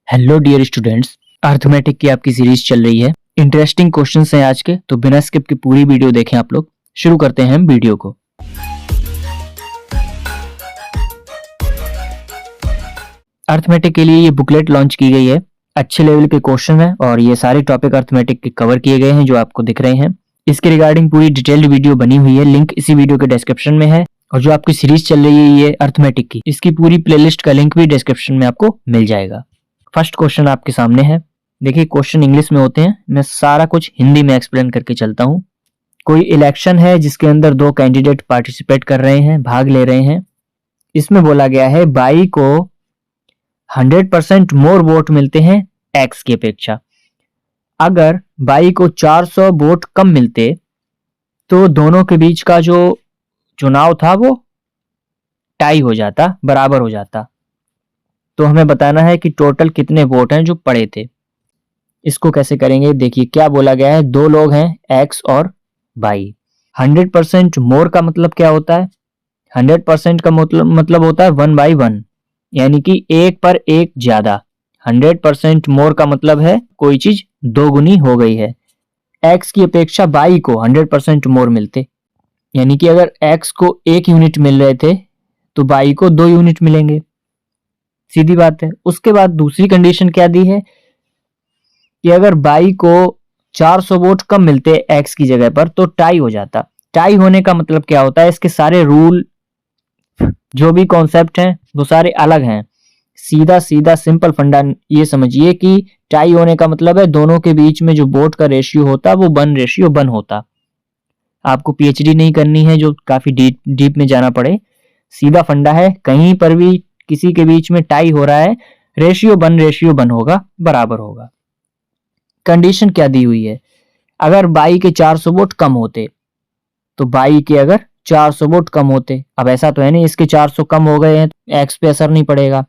Hello dear students, arithmetic की आपकी series चल रही है। इंटरेस्टिंग क्वेश्चंस हैं आज के, तो बिना स्किप की पूरी वीडियो देखें आप लोग। शुरू करते हैं हम वीडियो को। अर्थमेटिक के लिए ये बुकलेट लॉन्च की गई है। अच्छे लेवल के क्वेश्चन है और ये सारे टॉपिक अर्थमेटिक के कवर किए गए हैं जो आपको दिख रहे हैं। इसके रिगार्डिंग पूरी डिटेल्ड वीडियो बनी हुई है, लिंक इसी वीडियो के डिस्क्रिप्शन में है। और जो आपकी सीरीज चल रही है ये अर्थमेटिक की, इसकी पूरी प्लेलिस्ट का लिंक भी डिस्क्रिप्शन में आपको मिल जाएगा। फर्स्ट क्वेश्चन आपके सामने है। देखिए, क्वेश्चन इंग्लिश में होते हैं, मैं सारा कुछ हिंदी में एक्सप्लेन करके चलता हूँ। कोई इलेक्शन है जिसके अंदर दो कैंडिडेट पार्टिसिपेट कर रहे हैं, भाग ले रहे हैं। इसमें बोला गया है बाई को 100% मोर वोट मिलते हैं एक्स की अपेक्षा। अगर बाई को 400 वोट कम मिलते तो दोनों के बीच का जो चुनाव था वो टाई हो जाता, बराबर हो जाता। तो हमें बताना है कि टोटल कितने वोट हैं जो पड़े थे। इसको कैसे करेंगे, देखिए क्या बोला गया है। दो लोग हैं एक्स और वाई। 100% मोर का मतलब क्या होता है? 100% का मतलब होता है 1/1, यानी कि एक पर एक ज्यादा। 100% मोर का मतलब है कोई चीज दोगुनी हो गई है। एक्स की अपेक्षा वाई को 100% मोर मिलते, यानी कि अगर एक्स को 1 यूनिट मिल रहे थे तो वाई को 2 यूनिट मिलेंगे। सीधी बात है। उसके बाद दूसरी कंडीशन क्या दी है कि अगर बाई को 400 वोट कम मिलते एक्स की जगह पर तो टाई हो जाता। टाई होने का मतलब क्या होता है? इसके सारे रूल, जो भी कॉन्सेप्ट हैं वो सारे अलग हैं। सीधा सीधा सिंपल फंडा ये समझिए कि टाई होने का मतलब है दोनों के बीच में जो वोट का रेशियो होता वो 1:1 होता। आपको पीएचडी नहीं करनी है जो काफी डीप में जाना पड़े। सीधा फंडा है, कहीं पर भी किसी के बीच में टाई हो रहा है, रेशियो 1:1 होगा, बराबर होगा। कंडीशन क्या दी हुई है? अगर बाई के 400 वोट कम होते तो बाई के अगर 400 वोट कम होते, अब ऐसा तो है नहीं इसके 400 कम हो गए हैं एक्स पे असर नहीं पड़ेगा।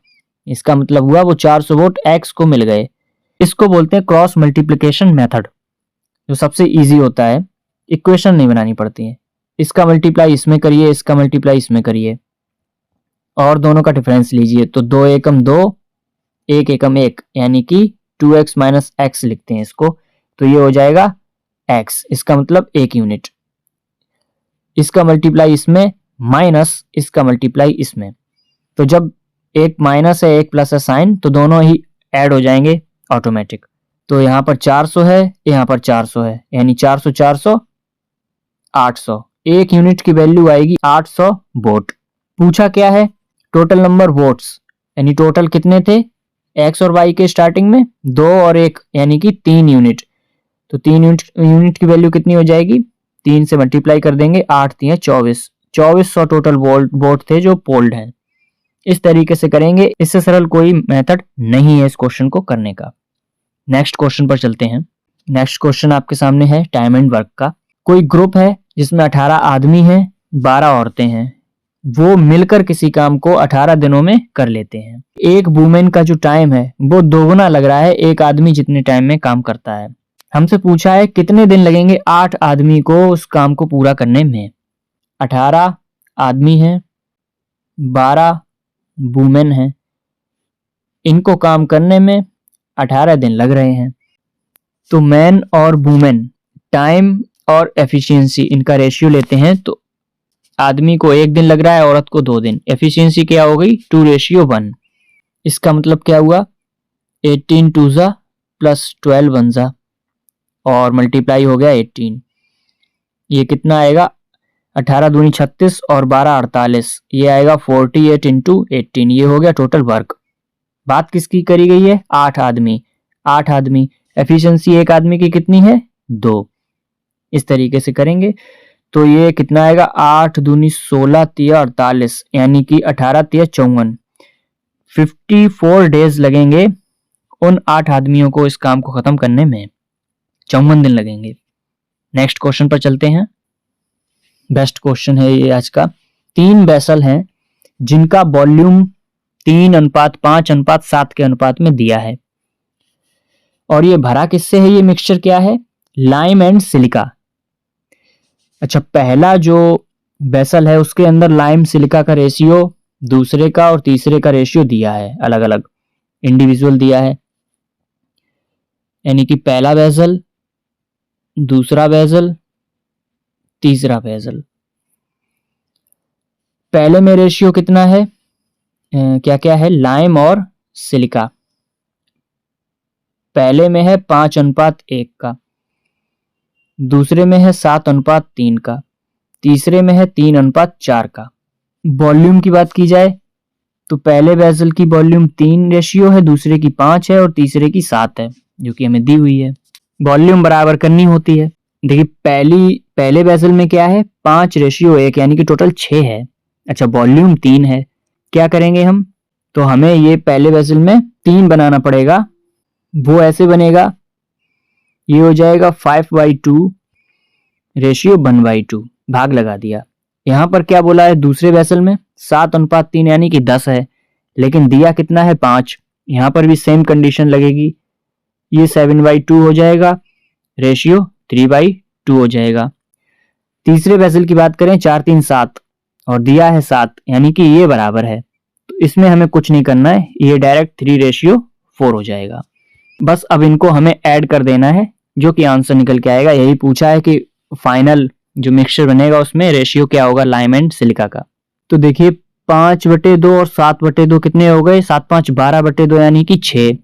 इसका मतलब हुआ वो 400 वोट एक्स को मिल गए। इसको बोलते हैं क्रॉस मल्टीप्लिकेशन मेथड, जो सबसे इजी होता है। इक्वेशन नहीं बनानी पड़ती है। इसका मल्टीप्लाई इसमें करिए, इसका मल्टीप्लाई इसमें करिए और दोनों का डिफरेंस लीजिए। तो 2 एकम 2, 1 एकम 1, यानी कि 2x माइनस एक्स लिखते हैं इसको। तो ये हो जाएगा x, इसका मतलब 1 यूनिट। इसका मल्टीप्लाई इसमें माइनस इसका मल्टीप्लाई इसमें। तो जब एक माइनस है एक प्लस है साइन, तो दोनों ही ऐड हो जाएंगे ऑटोमेटिक। तो यहाँ पर 400 है, यहाँ पर 400 है, यानी 400 400 800। 1 यूनिट की वैल्यू आएगी 800 वोट। पूछा क्या है? टोटल नंबर वोट्स, यानी टोटल कितने थे एक्स और वाई के स्टार्टिंग में? 2 और 1, यानी कि 3 यूनिट। तो 3 यूनिट की वैल्यू कितनी हो जाएगी? 3 से मल्टीप्लाई कर देंगे, 8 3 24, 2400 टोटल वोट थे जो पोल्ड हैं। इस तरीके से करेंगे, इससे सरल कोई मेथड नहीं है इस क्वेश्चन को करने का। नेक्स्ट क्वेश्चन पर चलते हैं। नेक्स्ट क्वेश्चन आपके सामने है टाइम एंड वर्क का। कोई ग्रुप है जिसमें 18 आदमी हैं, 12 औरतें हैं। वो मिलकर किसी काम को 18 दिनों में कर लेते हैं। एक वुमेन का जो टाइम है वो दोगुना लग रहा है एक आदमी जितने टाइम में काम करता है। हमसे पूछा है कितने दिन लगेंगे 8 आदमी को उस काम को पूरा करने में। 18 आदमी हैं, 12 वुमेन हैं, इनको काम करने में 18 दिन लग रहे हैं। तो मैन और वुमेन, टाइम और एफिशिएंसी, इनका रेशियो लेते हैं। तो आदमी को 1 दिन लग रहा है, औरत को 2 दिन। एफिशिएंसी क्या हो गई? 2:1। इसका मतलब क्या हुआ? 18 2 जा प्लस 12 1 जा और मल्टीप्लाई हो गया 18। ये कितना आएगा? 18 दूनी 36 और 12 48। ये आएगा 48 इंटू 18। ये हो गया टोटल वर्क। बात किसकी करी गई है? 8 आदमी। 8 आदमी, एफिशिएंसी एक आदमी की कितनी है? 2। इस तरीके से करेंगे तो ये कितना आएगा? 8 दूनी 16 3 48, यानी कि 18 3 54। 54 डेज लगेंगे उन 8 आदमियों को इस काम को खत्म करने में। 54 दिन लगेंगे। नेक्स्ट क्वेश्चन पर चलते हैं। बेस्ट क्वेश्चन है ये आज का। 3 वेसल हैं जिनका वॉल्यूम 3:5:7 के अनुपात में दिया है और ये भरा किससे है? ये मिक्सचर क्या है? Lime and silica. अच्छा, पहला जो वेसल है उसके अंदर लाइम सिलिका का रेशियो दूसरे का और तीसरे का रेशियो दिया है, अलग अलग इंडिविजुअल दिया है। यानी कि पहला बेजल, दूसरा बेजल, तीसरा बेजल। पहले में रेशियो कितना है, क्या क्या है, लाइम और सिलिका। पहले में है 5:1 का, दूसरे में है 7:3 का, तीसरे में है 3:4 का। वॉल्यूम की बात की जाए तो पहले बेजल की वॉल्यूम 3 रेशियो है, दूसरे की 5 है और तीसरे की 7 है, जो कि हमें दी हुई है। वॉल्यूम बराबर करनी होती है। देखिए पहले बेजल में क्या है, 5:1 यानी कि टोटल 6 है। अच्छा, वॉल्यूम 3 है, क्या करेंगे हम, तो हमें ये पहले बेजल में 3 बनाना पड़ेगा। वो ऐसे बनेगा, ये हो जाएगा 5/2 रेशियो 1/2, भाग लगा दिया। यहाँ पर क्या बोला है, दूसरे बेसल में 7:3 यानी कि 10 है, लेकिन दिया कितना है, 5। यहाँ पर भी सेम कंडीशन लगेगी, ये 7/2 हो जाएगा, रेशियो 3/2 हो जाएगा। तीसरे बेसल की बात करें, 4 3 7 और दिया है 7, यानी कि ये बराबर है, तो इसमें हमें कुछ नहीं करना है, ये डायरेक्ट 3/4 हो जाएगा। बस अब इनको हमें ऐड कर देना है, जो कि आंसर निकल के आएगा। यही पूछा है कि फाइनल जो मिक्सचर बनेगा उसमें रेशियो क्या होगा लाइम एंड सिलिका का। तो देखिए 5/2 और 7/2 कितने हो गए, 7 5 12/2 यानी कि 6।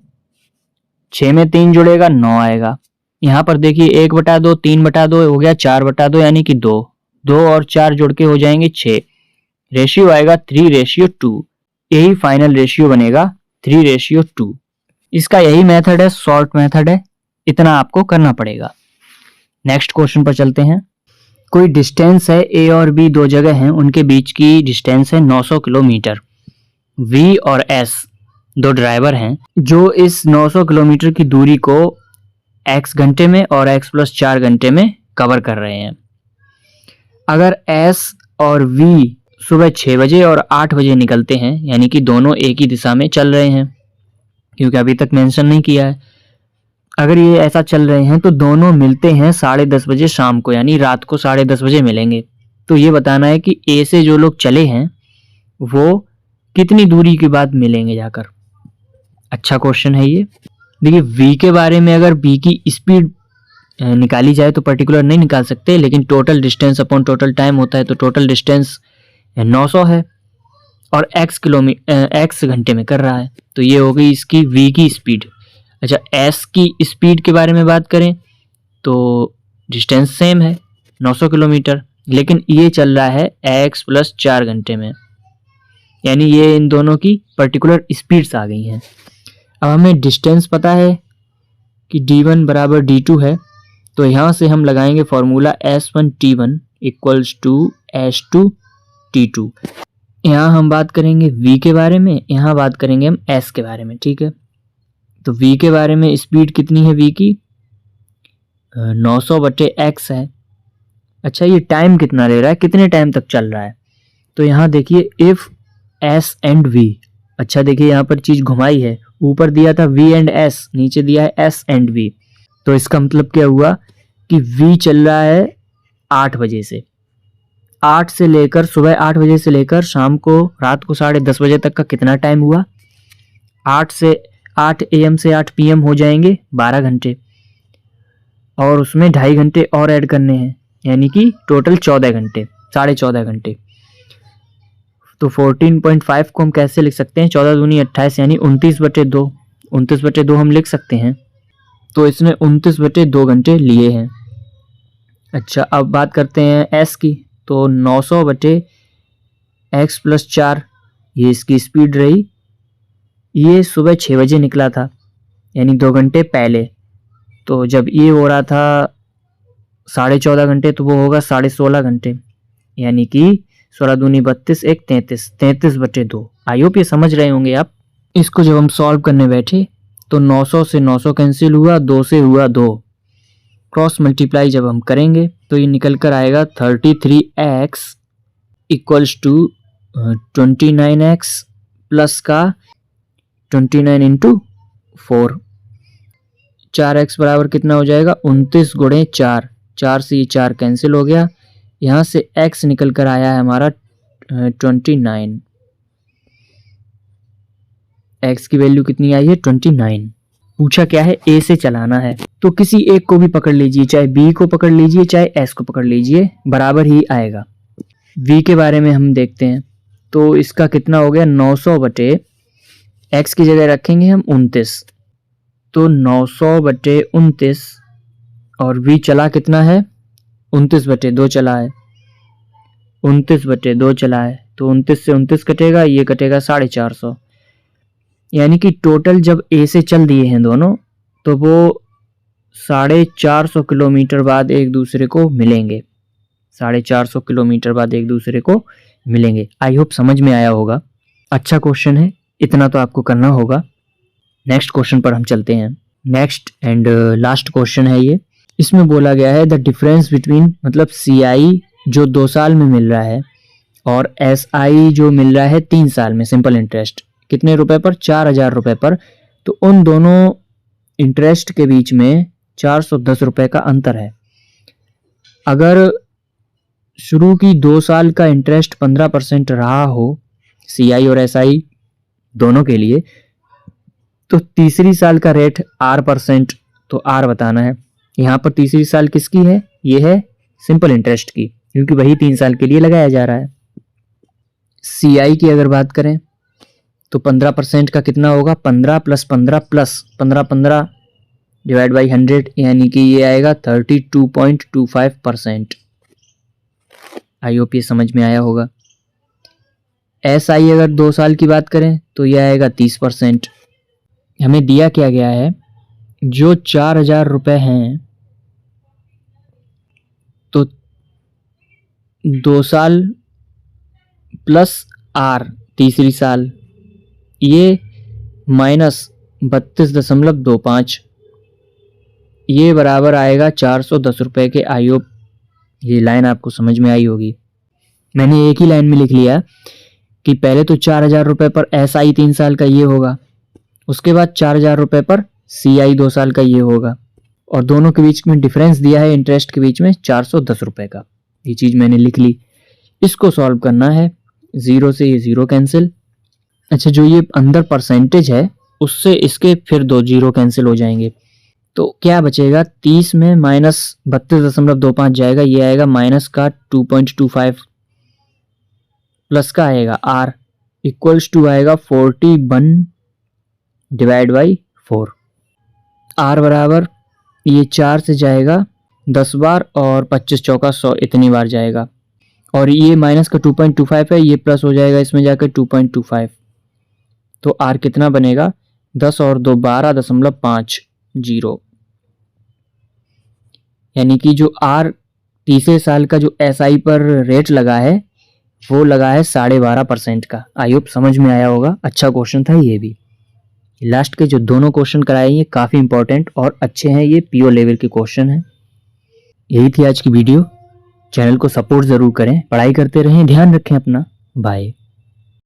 6 में 3 जुड़ेगा 9 आएगा। यहाँ पर देखिए 1/2 3/2 हो गया 4/2 यानी कि 2। 2 और 4 जुड़ के हो जाएंगे 6। रेशियो आएगा 3/2। यही फाइनल रेशियो बनेगा 3/2। इसका यही मेथड है, शॉर्ट मेथड है, इतना आपको करना पड़ेगा। नेक्स्ट क्वेश्चन पर चलते हैं। कोई डिस्टेंस है, ए और बी दो जगह हैं, उनके बीच की डिस्टेंस है 900 किलोमीटर। वी और एस दो ड्राइवर हैं जो इस 900 किलोमीटर की दूरी को x घंटे में और x+4 घंटे में कवर कर रहे हैं। अगर एस और वी सुबह 6 बजे और 8 बजे निकलते हैं, यानी कि दोनों एक ही दिशा में चल रहे हैं, क्योंकि अभी तक मेंशन नहीं किया है। अगर ये ऐसा चल रहे हैं तो दोनों मिलते हैं 10:30 बजे शाम को, यानी रात को 10:30 बजे मिलेंगे। तो ये बताना है कि ए से जो लोग चले हैं वो कितनी दूरी के बाद मिलेंगे जाकर। अच्छा क्वेश्चन है ये। देखिए वी के बारे में अगर बी की स्पीड निकाली जाए तो पर्टिकुलर नहीं निकाल सकते, लेकिन total distance upon total time होता है, तो टोटल डिस्टेंस 900 है और x घंटे में कर रहा है, तो ये हो गई इसकी v की स्पीड। अच्छा, s की स्पीड के बारे में बात करें तो डिस्टेंस सेम है 900 किलोमीटर, लेकिन ये चल रहा है x+4 घंटे में, यानी ये इन दोनों की पर्टिकुलर स्पीड्स आ गई हैं। अब हमें डिस्टेंस पता है कि d1 बराबर d2 है, तो यहाँ से हम लगाएंगे फॉर्मूला s1t1 = s2t2। यहाँ हम बात करेंगे v के बारे में, यहाँ बात करेंगे हम s के बारे में, ठीक है। तो v के बारे में स्पीड कितनी है v की, 900/x है। अच्छा, ये टाइम कितना ले रहा है, कितने टाइम तक चल रहा है, तो यहाँ देखिए इफ s एंड v। अच्छा देखिए यहाँ पर चीज घुमाई है, ऊपर दिया था v एंड s, नीचे दिया है s एंड v, तो इसका मतलब क्या हुआ कि v चल रहा है 8 बजे से, 8 से लेकर सुबह 8 बजे से लेकर शाम को रात को 10:30 बजे तक का कितना टाइम हुआ, 8 AM से 8 PM हो जाएंगे 12 घंटे, और उसमें 2.5 घंटे और ऐड करने हैं, यानी कि टोटल 14 घंटे, 14.5 घंटे। तो 14.5 को हम कैसे लिख सकते हैं, 14 दूनी 28 यानी 29/2, 29/2 हम लिख सकते हैं। तो इसने 29/2 घंटे लिए हैं। अच्छा, अब बात करते हैं एस की, तो 900/x+4 ये इसकी स्पीड रही। ये सुबह 6 बजे निकला था, यानी 2 घंटे पहले, तो जब ये हो रहा था 14.5 घंटे, तो वो होगा 16.5 घंटे, यानी कि 16 दूनी 32, 1 33, 33/2। आई होप ये समझ रहे होंगे आप। इसको जब हम सॉल्व करने बैठे तो 900 से 900 कैंसिल हुआ, 2 से हुआ 2, क्रॉस मल्टीप्लाई जब हम करेंगे तो ये निकल कर आएगा 33x = 29x प्लस का 29 × 4। 4x बराबर कितना हो जाएगा, 29 × 4, 4 से ये 4 कैंसिल हो गया, यहाँ से x निकल कर आया है हमारा 29। x की वैल्यू कितनी आई है, 29। पूछा क्या है, ए से चलाना है। तो किसी एक को भी पकड़ लीजिए, चाहे बी को पकड़ लीजिए चाहे एस को पकड़ लीजिए, बराबर ही आएगा। वी के बारे में हम देखते हैं। तो इसका कितना हो गया, 900 बटे एक्स की जगह रखेंगे हम 29, तो 900 बटे 29, और वी चला कितना है, 29 बटे 2 चला है, 29 बटे 2 चला है, तो 29 से 29 कटेगा, ये कटेगा 450। यानी कि टोटल जब ए से चल दिए हैं दोनों, तो वो 450 किलोमीटर बाद एक दूसरे को मिलेंगे, 450 किलोमीटर बाद एक दूसरे को मिलेंगे। आई होप समझ में आया होगा। अच्छा क्वेश्चन है, इतना तो आपको करना होगा। नेक्स्ट क्वेश्चन पर हम चलते हैं। नेक्स्ट एंड लास्ट क्वेश्चन है ये। इसमें बोला गया है द डिफरेंस बिटवीन, मतलब CI जो 2 साल में मिल रहा है और SI जो मिल रहा है 3 साल में सिंपल इंटरेस्ट, कितने रुपए पर, 4000 रुपए पर। तो उन दोनों इंटरेस्ट के बीच में 410 रुपए का अंतर है। अगर शुरू की 2 साल का इंटरेस्ट 15% रहा हो CI और SI दोनों के लिए, तो तीसरी साल का रेट R%, तो R बताना है। यहाँ पर तीसरी साल किसकी है, ये है सिंपल इंटरेस्ट की, क्योंकि वही 3 साल के लिए लगाया जा रहा है। CI की अगर बात करें तो 15% का कितना होगा, 15 + 15 + 15 डिवाइड बाई 100, यानी कि ये आएगा 32.25%। आई होप ये समझ में आया होगा। SI अगर 2 साल की बात करें तो ये आएगा 30%। हमें दिया क्या गया है, जो 4000 रुपये हैं, तो 2 साल प्लस R तीसरी साल, ये माइनस 32.25, ये बराबर आएगा 410 रुपये के। आई होप ये लाइन आपको समझ में आई होगी। मैंने एक ही लाइन में लिख लिया कि पहले तो 4000 रुपये पर SI 3 साल का ये होगा, उसके बाद 4000 रुपये पर CI 2 साल का ये होगा, और दोनों के बीच में डिफरेंस दिया है इंटरेस्ट के बीच में 410 रुपये का। ये चीज़ मैंने लिख ली। इसको सॉल्व करना है, 0 से ये 0 कैंसिल। अच्छा, जो ये अंदर परसेंटेज है उससे इसके फिर 2 0 कैंसिल हो जाएंगे, तो क्या बचेगा, 30 में माइनस 32.25 जाएगा, ये आएगा माइनस का 2.25, प्लस का आएगा R इक्वल्स टू आएगा 41 डिवाइड बाई 4। R बराबर ये 4 से जाएगा 10 बार और 25 चौका 100, इतनी बार जाएगा, और ये माइनस का 2.25 है, ये प्लस हो जाएगा इसमें जाकर 2.25, तो R कितना बनेगा, 10 और 2 12.50। यानी कि जो R तीसरे साल का जो SI पर रेट लगा है वो लगा है 12.5% का। आई होप समझ में आया होगा। अच्छा क्वेश्चन था ये भी। लास्ट के जो दोनों क्वेश्चन कराए ये काफ़ी इंपॉर्टेंट और अच्छे हैं, ये PO लेवल के क्वेश्चन हैं। यही थी आज की वीडियो। चैनल को सपोर्ट ज़रूर करें, पढ़ाई करते रहें, ध्यान रखें अपना। बाय।